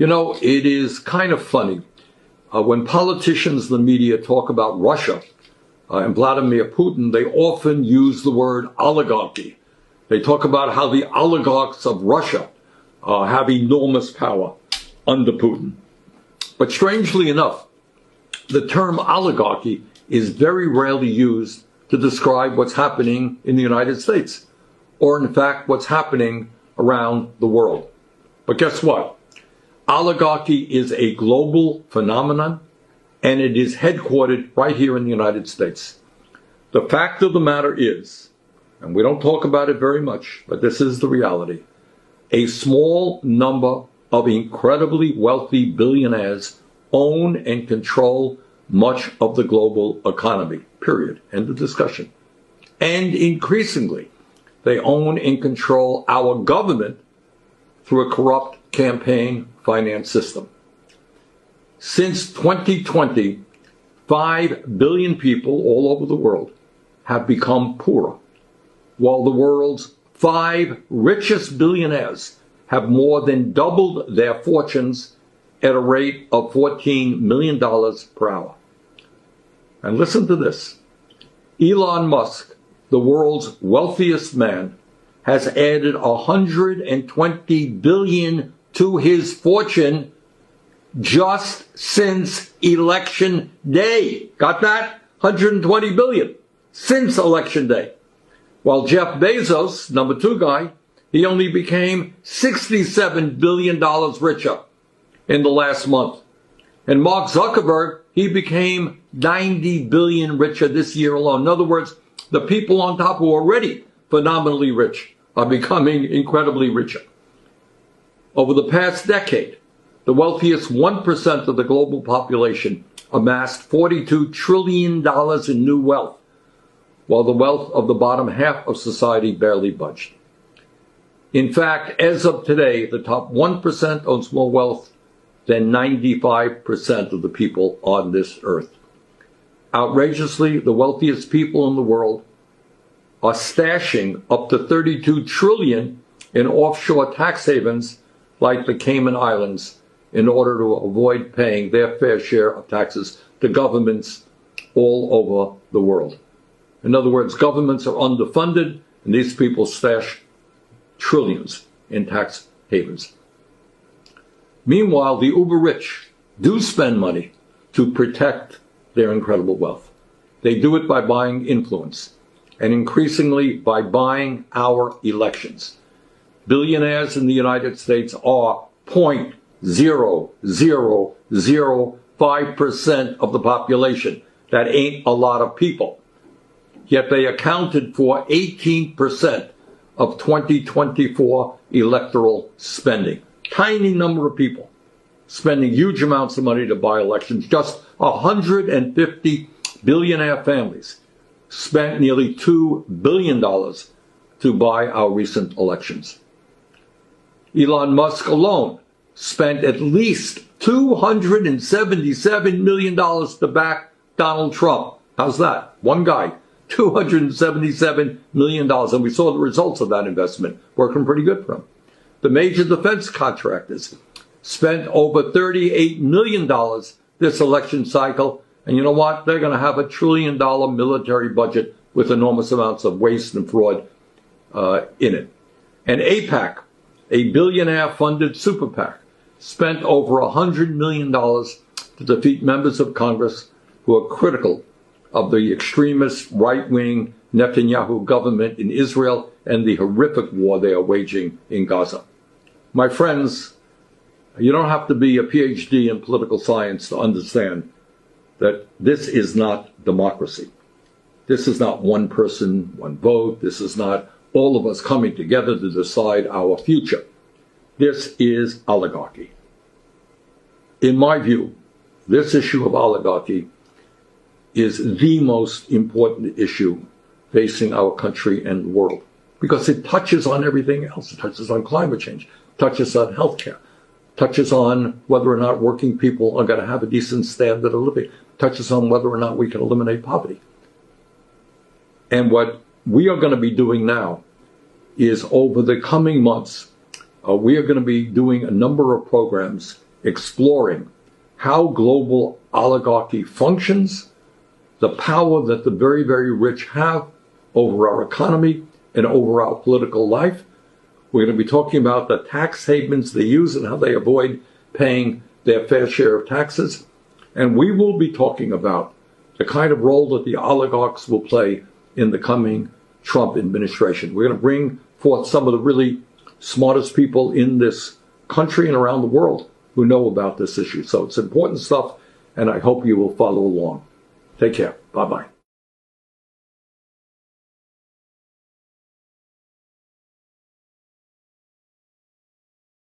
You know, it is kind of funny. When politicians and the media talk about Russia and Vladimir Putin, they often use the word oligarchy. They talk about how the oligarchs of Russia have enormous power under Putin. But strangely enough, the term oligarchy is very rarely used to describe what's happening in the United States, or in fact, what's happening around the world. But guess what? Oligarchy is a global phenomenon, and it is headquartered right here in the United States. The fact of the matter is, and we don't talk about it very much, but this is the reality, a small number of incredibly wealthy billionaires own and control much of the global economy, period. End of discussion. And increasingly, they own and control our government through a corrupt campaign finance system. Since 2020, 5 billion people all over the world have become poorer, while the world's 5 richest billionaires have more than doubled their fortunes at a rate of $14 million per hour. And listen to this. Elon Musk, the world's wealthiest man, has added $120 billion to his fortune just since election day. Got that? $120 billion since election day. While Jeff Bezos, number 2 guy, he only became $67 billion richer in the last month. And Mark Zuckerberg, he became $90 billion richer this year alone. In other words, the people on top who are already phenomenally rich are becoming incredibly richer. Over the past decade, the wealthiest 1% of the global population amassed $42 trillion in new wealth, while the wealth of the bottom half of society barely budged. In fact, as of today, the top 1% owns more wealth than 95% of the people on this earth. Outrageously, the wealthiest people in the world are stashing up to $32 trillion in offshore tax havens like the Cayman Islands in order to avoid paying their fair share of taxes to governments all over the world. In other words, governments are underfunded, and these people stash trillions in tax havens. Meanwhile, the uber-rich do spend money to protect their incredible wealth. They do it by buying influence, and increasingly by buying our elections. Billionaires in the United States are 0.0005% of the population. That ain't a lot of people. Yet they accounted for 18% of 2024 electoral spending. Tiny number of people spending huge amounts of money to buy elections. Just 150 billionaire families spent nearly $2 billion to buy our recent elections. Elon Musk alone spent at least $277 million to back Donald Trump. How's that? One guy, $277 million. And we saw the results of that investment working pretty good for him. The major defense contractors spent over $38 million this election cycle. And you know what? They're going to have $1 trillion military budget with enormous amounts of waste and fraud in it. And AIPAC, a billionaire-funded super PAC, spent over $100 million to defeat members of Congress who are critical of the extremist right-wing Netanyahu government in Israel and the horrific war they are waging in Gaza. My friends, you don't have to be a PhD in political science to understand that this is not democracy. This is not one person, one vote. This is not all of us coming together to decide our future. This is oligarchy. In my view, this issue of oligarchy is the most important issue facing our country and the world because it touches on everything else. It touches on climate change, touches on healthcare, touches on whether or not working people are going to have a decent standard of living, touches on whether or not we can eliminate poverty. And what we are going to be doing now is over the coming months, we are going to be doing a number of programs exploring how global oligarchy functions, the power that the very, very rich have over our economy and over our political life. We're going to be talking about the tax havens they use and how they avoid paying their fair share of taxes. And we will be talking about the kind of role that the oligarchs will play in the coming Trump administration. We're going to bring forth some of the really smartest people in this country and around the world who know about this issue. So it's important stuff, and I hope you will follow along. Take care. Bye-bye.